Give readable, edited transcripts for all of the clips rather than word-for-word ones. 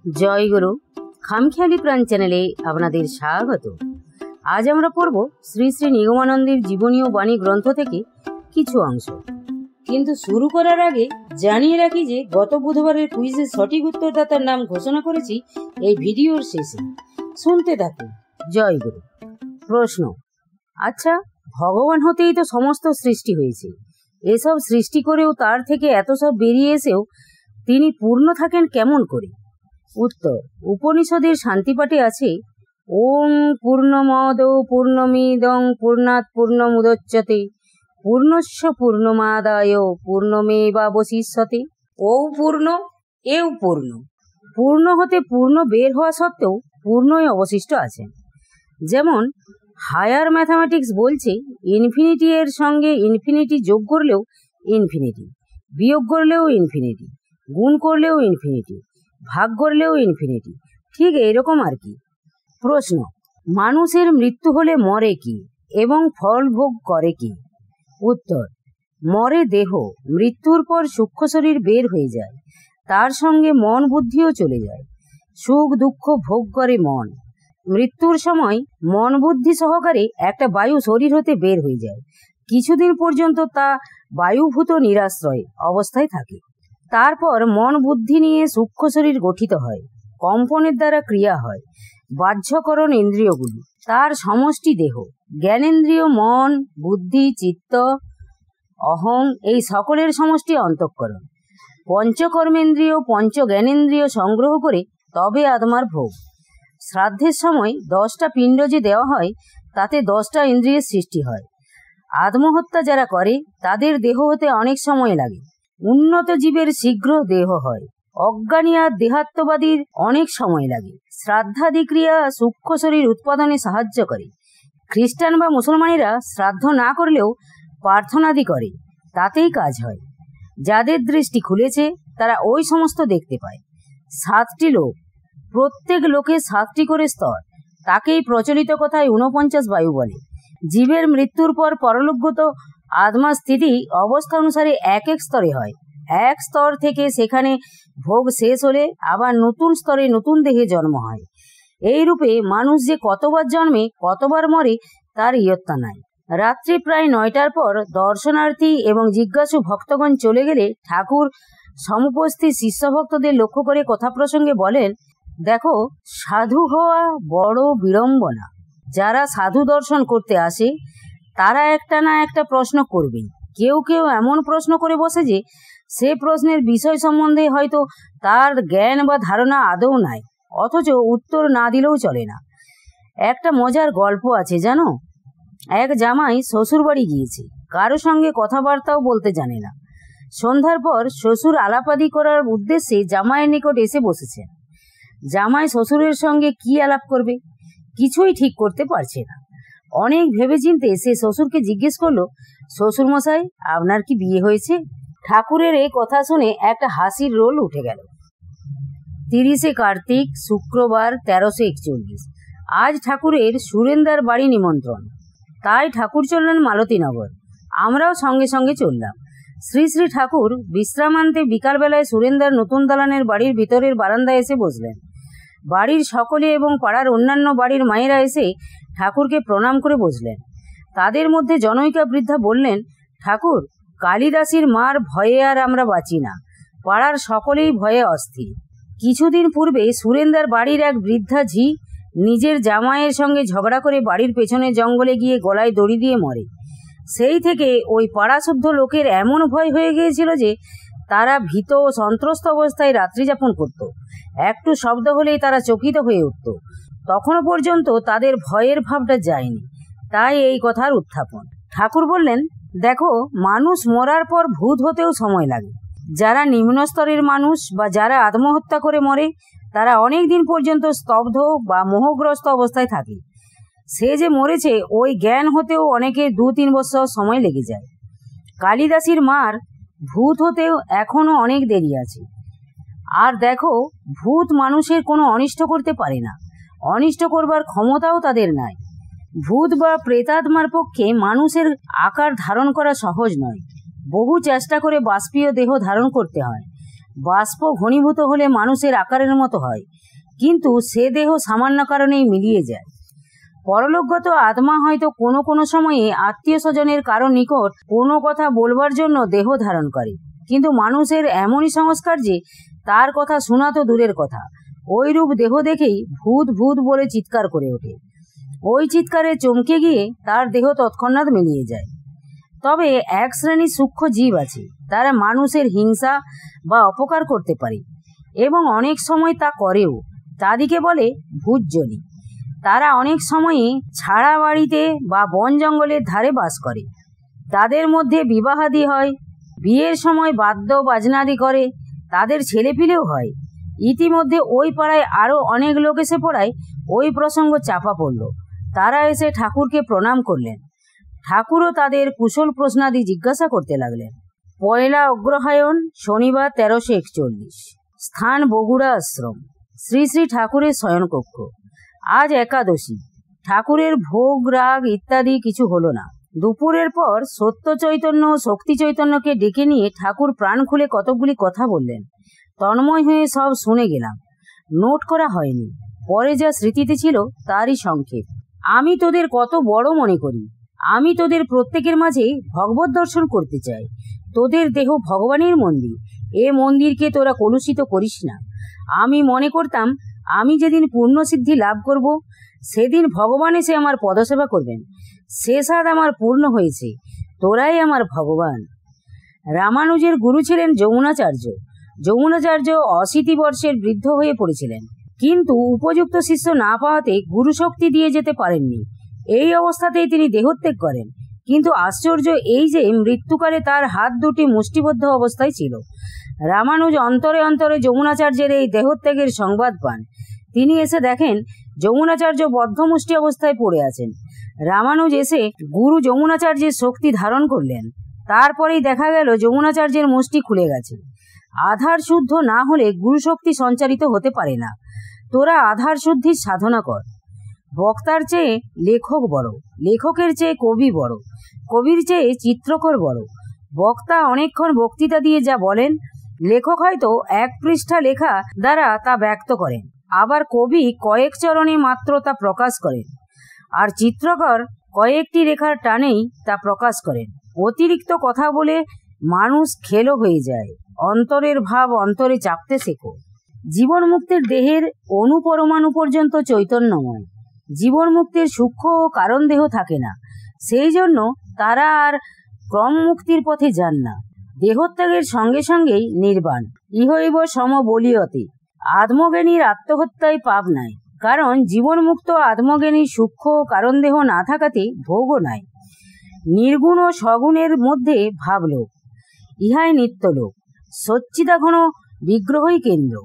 জয় গুরু খামখেয়ালি প্রাণ চ্যানেলে আপনাদের স্বাগত। আজ আমরা পড়ব শ্রী শ্রী নিগমানন্দের জীবনীয় বাণী গ্রন্থ থেকে কিছু অংশ। কিন্তু শুরু করার আগে জানিয়ে রাখি যে গত বুধবারের কুইজের সঠিক উত্তরদাতার নাম ঘোষণা করেছি এই ভিডিওর শেষে। শুনতে থাকুন। জয় গুরু। প্রশ্ন: আচ্ছা, ভগবান হতেই তো সমস্ত সৃষ্টি হয়েছে, এসব সৃষ্টি করেও তার থেকে এত সব বেরিয়ে এসেও তিনি পূর্ণ থাকেন কেমন করে? উত্তর: উপনিষদের শান্তিপাঠে আছে, ওং পূর্ণমদ পূর্ণমিদং পূর্ণাৎ পূর্ণমুদচ্যতে পূর্ণস্য পূর্ণমাদায় পূর্ণমেবাবশিষ্যতে। ও পূর্ণ, এও পূর্ণ। পূর্ণ হতে পূর্ণ বের হওয়া সত্ত্বেও পূর্ণই অবশিষ্ট আছেন। যেমন হায়ার ম্যাথামেটিক্স বলছে, ইনফিনিটি এর সঙ্গে ইনফিনিটি যোগ করলেও ইনফিনিটি, বিয়োগ করলেও ইনফিনিটি, গুণ করলেও ইনফিনিটি, ভাগ করলেও ইনফিনিটি, ঠিক এইরকম আর কি। প্রশ্ন: মানুষের মৃত্যু হলে মরে কি এবং ফল ভোগ করে কি? উত্তর: মরে দেহ, মৃত্যুর পর সূক্ষ্ম শরীর বের হয়ে যায়, তার সঙ্গে মন বুদ্ধিও চলে যায়। সুখ দুঃখ ভোগ করে মন। মৃত্যুর সময় মন বুদ্ধি সহকারে একটা বায়ু শরীর হতে বের হয়ে যায়। কিছুদিন পর্যন্ত তা বায়ুভূত নিরাশ্রয় অবস্থায় থাকে। তারপর মন বুদ্ধি নিয়ে সূক্ষ্ম শরীর গঠিত হয়, কম্পনের দ্বারা ক্রিয়া হয়, বাহ্যকরণ ইন্দ্রিয়গুলি, তার সমষ্টি দেহ, জ্ঞানেন্দ্রিয় মন বুদ্ধি চিত্ত অহং, এই সকলের সমষ্টি অন্তঃকরণ। পঞ্চকর্মেন্দ্রিয় পঞ্চ জ্ঞানেন্দ্রিয় সংগ্রহ করে তবে আত্মার ভোগ। শ্রাদ্ধের সময় 10টা পিণ্ড যে দেওয়া হয়, তাতে 10টা ইন্দ্রিয়ের সৃষ্টি হয়। আত্মহত্যা যারা করে তাদের দেহ হতে অনেক সময় লাগে। উন্নত জীবের শীঘ্র দেহ হয়, অজ্ঞানী আর দেহাত্মবাদীর অনেক সময় লাগে। শ্রাদ্ধাদি ক্রিয়া সূক্ষ্ম শরীর উৎপাদনে সাহায্য করে। খ্রিস্টান বা মুসলমানেরা শ্রাদ্ধ না করলেও প্রার্থনাদি করে, তাতেই কাজ হয়। যাদের দৃষ্টি খুলেছে তারা ওই সমস্ত দেখতে পায়। 7টি লোক, প্রত্যেক লোকে 7টি করে স্তর, তাকেই প্রচলিত কথায় 49 বায়ু বলে। জীবের মৃত্যুর পর পরলোকগত আত্মার স্থিতি অবস্থা অনুসারে এক এক স্তরে হয়। এক স্তর থেকে সেখানে ভোগ শেষ হলে আবার নতুন স্তরে নতুন দেহে জন্ম হয়। এই রূপে মানুষ যে কতবার জন্মে কতবার মরে তার ইয়ত্তা নাই। রাত্রি প্রায় 9টার পর দর্শনার্থী এবং জিজ্ঞাসু ভক্তগণ চলে গেলে ঠাকুর সমুপস্থিত শিষ্যভক্তদের লক্ষ্য করে কথা প্রসঙ্গে বলেন, দেখো, সাধু হওয়া বড় বিড়ম্বনা। যারা সাধু দর্শন করতে আসে তারা একটা না একটা প্রশ্ন করবে। কেউ কেউ এমন প্রশ্ন করে বসে যে সে প্রশ্নের বিষয় সম্বন্ধে হয়তো তার জ্ঞান বা ধারণা আদৌ নাই, অথচ উত্তর না দিলেও চলে না। একটা মজার গল্প আছে জানো। এক জামাই শ্বশুর বাড়ি গিয়েছে, কারো সঙ্গে কথাবার্তাও বলতে জানে না। সন্ধ্যার পর শ্বশুর আলাপাদি করার উদ্দেশ্যে জামাইয়ের নিকট এসে বসেছেন। জামাই শ্বশুরের সঙ্গে কি আলাপ করবে কিছুই ঠিক করতে পারছে না। অনেক ভেবেচিন্তে সে শ্বশুরকে জিজ্ঞেস করলো, শ্বশুর মশাই, আপনার কি বিয়ে হয়েছে? ঠাকুরের এই কথা শুনে একটা হাসির রোল উঠে গেল। 30শে কার্তিক, শুক্রবার, 1341। আজ ঠাকুরের সুরেন্দার বাড়ি নিমন্ত্রণ, তাই ঠাকুর চললেন মালতীনগর। আমরাও সঙ্গে সঙ্গে চললাম। শ্রী শ্রী ঠাকুর বিশ্রামান্তে বিকালবেলায় সুরেন্দার নতুন দালানের বাড়ির ভিতরের বারান্দায় এসে বসলেন। বাড়ির সকলে এবং পাড়ার অন্যান্য বাড়ির মায়েরা এসে ঠাকুরকে প্রণাম করে বসলেন। তাদের মধ্যে জনৈকা বৃদ্ধা বললেন, ঠাকুর, কালিদাসীর মার ভয়ে আর আমরা বাঁচি না, পাড়ার সকলেই ভয়ে অস্থির। কিছুদিন পূর্বে সুরেন্দার বাড়ির এক বৃদ্ধা ঝি নিজের জামাইয়ের সঙ্গে ঝগড়া করে বাড়ির পেছনে জঙ্গলে গিয়ে গলায় দড়ি দিয়ে মরে। সেই থেকে ওই পাড়াশুদ্ধ লোকের এমন ভয় হয়ে গিয়েছিল যে তারা ভীত ও সন্ত্রস্ত অবস্থায় রাত্রি যাপন করত। একটু শব্দ হলেই তারা চকিত হয়ে উঠত। তখনও পর্যন্ত তাদের ভয়ের ভাবটা যায়নি, তাই এই কথার উত্থাপন। ঠাকুর বললেন, দেখো, মানুষ মরার পর ভূত হতেও সময় লাগে। যারা নিম্ন স্তরের মানুষ বা যারা আত্মহত্যা করে মরে তারা অনেক দিন পর্যন্ত স্তব্ধ বা মোহগ্রস্ত অবস্থায় থাকে। সে যে মরেছে ওই জ্ঞান হতেও অনেকে 2-3 বছর সময় লেগে যায়। কালিদাসীর মার ভূত হতেও এখনো অনেক দেরি আছে। আর দেখো, ভূত মানুষের কোনো অনিষ্ট করতে পারে না, অনিষ্ট করবার ক্ষমতাও তাদের নাই। ভূত বা প্রেতাত্মার পক্ষে মানুষের আকার ধারণ করা সহজ নয়, বহু চেষ্টা করে বাষ্পীয় দেহ ধারণ করতে হয়। বাষ্প ঘনীভূত হলে মানুষের আকারের মতো হয়, কিন্তু সে দেহ সামান্য কারণেই মিলিয়ে যায়। পরলোকগত আত্মা হয়তো কোনো কোনো সময়ে আত্মীয় স্বজনের কারো নিকট কোনো কথা বলবার জন্য দেহ ধারণ করে, কিন্তু মানুষের এমনই সংস্কার যে তার কথা শোনা তো দূরের কথা, ওই রূপ দেহ দেখেই ভূত ভূত বলে চিৎকার করে ওঠে। ওই চিৎকারে চমকে গিয়ে তার দেহ তৎক্ষণাৎ মিলিয়ে যায়। তবে এক শ্রেণীর সূক্ষ্ম জীব আছে, তারা মানুষের হিংসা বা অপকার করতে পারে এবং অনেক সময় তা করেও। তাদিকে বলে ভূতজনী। তারা অনেক সময়ই ছাড়া বাড়িতে বা বন জঙ্গলের ধারে বাস করে। তাদের মধ্যে বিবাহাদি হয়, বিয়ের সময় বাদ্য বাজনাদি করে, তাদের ছেলেপিলেও হয়। ইতিমধ্যে ওই পাড়ায় আরও অনেক লোক এসে পড়ায় ওই প্রসঙ্গ চাপা পড়ল। তারা এসে ঠাকুরকে প্রণাম করলেন। ঠাকুরও তাদের কুশল প্রশ্নাদি জিজ্ঞাসা করতে লাগলেন। 1 অগ্রহায়ণ, শনিবার, 1341। স্থান বগুড়া আশ্রম। শ্রী শ্রী ঠাকুরের শয়নকক্ষ। আজ একাদশী। ঠাকুরের ভোগ রাগ ইত্যাদি কিছু হলো না। দুপুরের পর সত্য চৈতন্য ও শক্তি চৈতন্যকে ডেকে নিয়ে ঠাকুর প্রাণ খুলে কতকগুলি কথা বললেন। তন্ময় হয়ে সব শুনে গেলাম, নোট করা হয়নি। পরে যা স্মৃতিতে ছিল তারই সংক্ষেপ। আমি তোদের কত বড় মনে করি। আমি তোদের প্রত্যেকের মাঝে ভগবত দর্শন করতে চাই। তোদের দেহ ভগবানের মন্দির, এ মন্দিরকে তোরা কলুষিত করিস না। আমি মনে করতাম আমি যেদিন পূর্ণ সিদ্ধি লাভ করব সেদিন ভগবান এসে আমার পদসেবা করবেন। সে সাধ আমার পূর্ণ হয়েছে, তোরাই আমার ভগবান। রামানুজের গুরু ছিলেন যমুনাচার্য। যমুনাচার্য 80 বর্ষের বৃদ্ধ হয়ে পড়েছিলেন, কিন্তু উপযুক্ত শিষ্য না পাওয়াতে গুরু শক্তি দিয়ে যেতে পারেননি। এই অবস্থাতেই তিনি দেহত্যাগ করেন। কিন্তু আশ্চর্য এই যে মৃত্যুকালে তার হাত দুটি মুষ্টিবদ্ধ অবস্থায় ছিল। রামানুজ অন্তরে অন্তরে যমুনাচার্যের এই দেহত্যাগের সংবাদ পান। তিনি এসে দেখেন যমুনাচার্য বদ্ধমুষ্টি অবস্থায় পড়ে আছেন। রামানুজ এসে গুরু যমুনাচার্যের শক্তি ধারণ করলেন। তারপরেই দেখা গেল যমুনাচার্যের মুষ্টি খুলে গেছে। আধার শুদ্ধ না হলে গুরু শক্তি সঞ্চারিত হতে পারে না। তোরা আধার শুদ্ধির সাধনা কর। বক্তার চেয়ে লেখক বড়, লেখকের চেয়ে কবি বড়, কবির চেয়ে চিত্রকর বড়। বক্তা অনেকক্ষণ বক্তৃতা দিয়ে যা বলেন, লেখক হয়তো 1 পৃষ্ঠা লেখা দ্বারা তা ব্যক্ত করেন, আবার কবি কয়েক চরণে মাত্র তা প্রকাশ করেন, আর চিত্রকর কয়েকটি রেখার টানেই তা প্রকাশ করেন। অতিরিক্ত কথা বলে মানুষ খেলো হয়ে যায়। অন্তরের ভাব অন্তরে চাপতে শেখো। জীবন মুক্তির দেহের অনুপরমাণু পর্যন্ত চৈতন্যময়। জীবন মুক্তির সূক্ষ্ম ও কারণ দেহ থাকে না, সেই জন্য তারা আর ক্রম মুক্তির পথে যান না। দেহত্যাগের সঙ্গে সঙ্গেই নির্বাণ। ইহৈব সম বলিয়তে। আত্মজ্ঞানীর আত্মহত্যায় পাপ নাই, কারণ জীবন মুক্ত আত্মজ্ঞানীর সূক্ষ্ম কারণ দেহ না থাকাতে ভোগও নাই। নির্গুণ ও সগুণের মধ্যে ভাবলোক, ইহাই নিত্যলোক। সচ্চিদাঘন বিগ্রহই কেন্দ্র।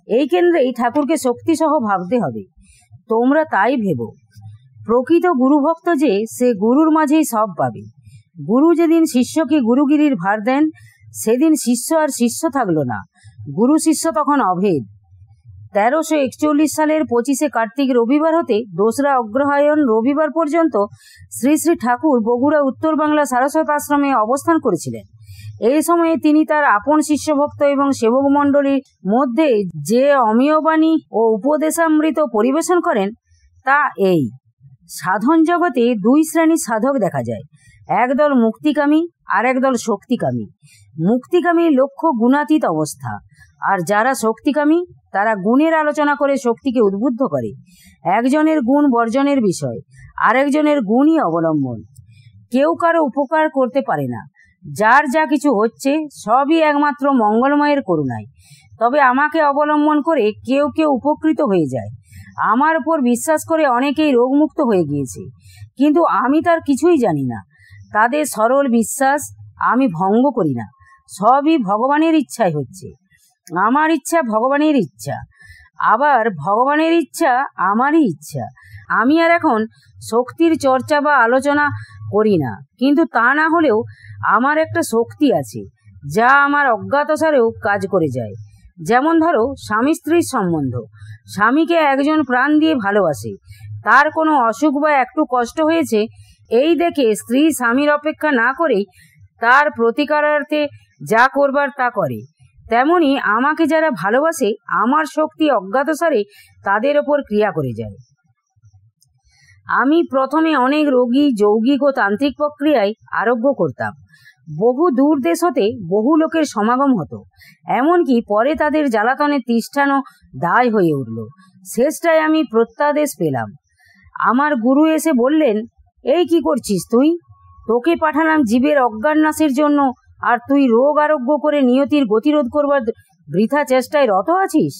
এই কেন্দ্রেই ঠাকুরকে শক্তিসহ ভাবতে হবে। তোমরা তাই ভেবো। প্রকৃত গুরুভক্ত যে সে গুরুর মাঝেই সব পাবে। গুরু যেদিন শিষ্যকে গুরুগিরির ভার দেন সেদিন শিষ্য আর শিষ্য থাকলো না, গুরু শিষ্য তখন অভেদ। 1341 সালের 25শে কার্তিক রবিবার হতে 2রা অগ্রহায়ণ রবিবার পর্যন্ত শ্রী শ্রী ঠাকুর বগুড়া উত্তর বাংলা সারস্বত আশ্রমে অবস্থান করেছিলেন। এই সময়ে তিনি তার আপন শিষ্যভক্ত এবং সেবক মণ্ডলীর মধ্যে যে অমীয়বাণী ও উপদেশামৃত পরিবেশন করেন তা এই। সাধন জগতে 2 শ্রেণীর সাধক দেখা যায়, একদল মুক্তিকামী আর একদল শক্তিকামী। মুক্তিকামীর লক্ষ্য গুণাতীত অবস্থা, আর যারা শক্তিকামী তারা গুণের আলোচনা করে শক্তিকে উদ্বুদ্ধ করে। একজনের গুণ বর্জনের বিষয়, আরেকজনের গুণই অবলম্বন। কেউ কারো উপকার করতে পারে না। যার যা কিছু হচ্ছে সবই একমাত্র মঙ্গলময়ের করুণায়। তবে আমাকে অবলম্বন করে কেউ কেউ উপকৃত হয়ে যায়। আমার উপর বিশ্বাস করে অনেকেই রোগমুক্ত হয়ে গিয়েছে, কিন্তু আমি তার কিছুই জানি না। তাদের সরল বিশ্বাস আমি ভঙ্গ করি না। সবই ভগবানের ইচ্ছায় হচ্ছে। আমার ইচ্ছা ভগবানের ইচ্ছা, আবার ভগবানের ইচ্ছা আমারই ইচ্ছা। আমি আর এখন শক্তির চর্চা বা আলোচনা করি না, কিন্তু তা না হলেও আমার একটা শক্তি আছে যা আমার অজ্ঞাতসারেও কাজ করে যায়। যেমন ধরো স্বামী স্ত্রীর সম্বন্ধ। স্বামীকে একজন প্রাণ দিয়ে ভালোবাসে, তার কোনো অসুখ বা একটু কষ্ট হয়েছে এই দেখে স্ত্রী স্বামীর অপেক্ষা না করেই তার প্রতিকারার্থে যা করবার তা করে। তেমনি আমাকে যারা ভালোবাসে আমার শক্তি অজ্ঞাতসারে তাদের ওপর ক্রিয়া করে যায়। আমি প্রথমে অনেক রোগী যৌগিক ও তান্ত্রিক প্রক্রিয়ায় আরোগ্য করতাম। বহু দূর দেশ হতে বহু লোকের সমাগম হতো, এমনকি পরে তাদের জ্বালাতনে তিষ্ঠানো দায় হয়ে উঠল। শেষটায় আমি প্রত্যাদেশ পেলাম। আমার গুরু এসে বললেন, এই কি করছিস তুই? তোকে পাঠালাম জীবের অজ্ঞান নাশের জন্য, আর তুই রোগ আরোগ্য করে নিয়তির গতিরোধ করবার বৃথা চেষ্টায় রত আছিস।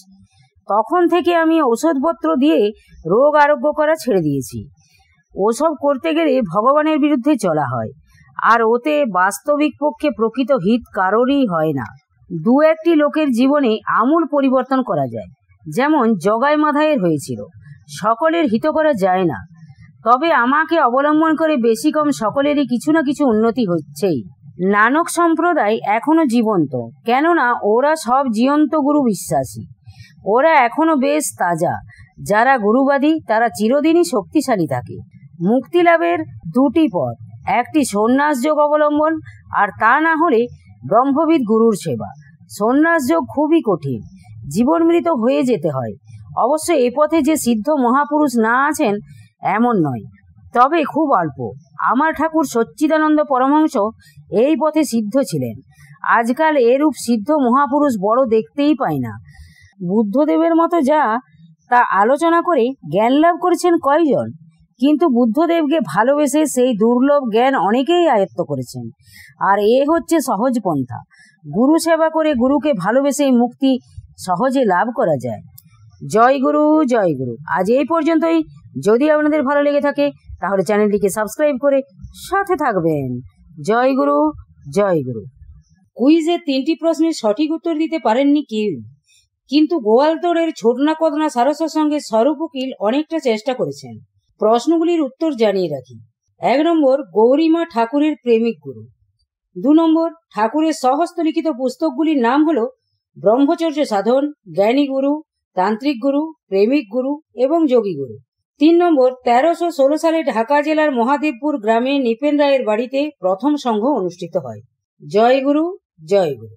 তখন থেকে আমি ওষুধপত্র দিয়ে রোগ আরোগ্য করা ছেড়ে দিয়েছি। ওসব করতে গেলে ভগবানের বিরুদ্ধে চলা হয়, আর ওতে বাস্তবিক পক্ষে প্রকৃত হিত কারোরই হয় না। দু একটি লোকের জীবনে আমূল পরিবর্তন করা যায়, যেমন জগাই মাধাইয়ের হয়েছিল। সকলের হিত করা যায় না, তবে আমাকে অবলম্বন করে বেশি কম সকলেরই কিছু না কিছু উন্নতি হচ্ছেই। নানক সম্প্রদায় এখনো জীবন্ত, কেননা ওরা সব জীবন্ত গুরু বিশ্বাসী। ওরা এখনো বেশ তাজা। যারা গুরুবাদী তারা চিরদিনই শক্তিশালী থাকে। মুক্তি লাভের দুটি পথ, একটি সন্ন্যাস যোগ অবলম্বন, আর তা না হলে ব্রহ্মবিদ গুরুর সেবা। সন্ন্যাস যোগ খুবই কঠিন, জীবনমৃত হয়ে যেতে হয়। অবশ্য এ পথে যে সিদ্ধ মহাপুরুষ না আছেন এমন নয়, তবে খুব অল্প। আমার ঠাকুর সচ্চিদানন্দ পরমহংস এই পথে সিদ্ধ ছিলেন। আজকাল এরূপ সিদ্ধ মহাপুরুষ বড় দেখতেই পাই না। বুদ্ধদেবের মতো যা তা আলোচনা করে জ্ঞান লাভ করেছেন কয়জন? কিন্তু বুদ্ধদেবকে ভালোবেসে সেই দুর্লভ জ্ঞান অনেকেই আয়ত্ত করেছেন। আর এ হচ্ছে সহজ পন্থা। গুরু সেবা করে গুরুকে ভালোবেসে মুক্তি সহজে লাভ করা যায়। জয় গুরু, জয় গুরু। আজ এই পর্যন্তই। যদি আপনাদের ভালো লেগে থাকে তাহলে চ্যানেলটিকে সাবস্ক্রাইব করে সাথে থাকবেন। জয় গুরু, জয় গুরু। কুইজের 3টি প্রশ্নের সঠিক উত্তর দিতে পারেননি কেউ, কিন্তু গোয়ালতোড়ের ছোটনা কদনা সারসার সঙ্গে স্বরূপ উকিল অনেকটা চেষ্টা করেছেন। প্রশ্নগুলির উত্তর জানিয়ে রাখি। 1 নম্বর, গৌরীমা ঠাকুরের প্রেমিক গুরু। 2 নম্বর, ঠাকুরের স্বহস্ত লিখিত পুস্তকগুলির নাম হল ব্রহ্মচর্য সাধন, জ্ঞানী গুরু, তান্ত্রিক গুরু, প্রেমিক গুরু এবং যোগী গুরু। 3 নম্বর, 1316 সালে ঢাকা জেলার মহাদেবপুর গ্রামে নৃপেন রায়ের বাড়িতে প্রথম সংঘ অনুষ্ঠিত হয়। জয় গুরু, জয় গুরু।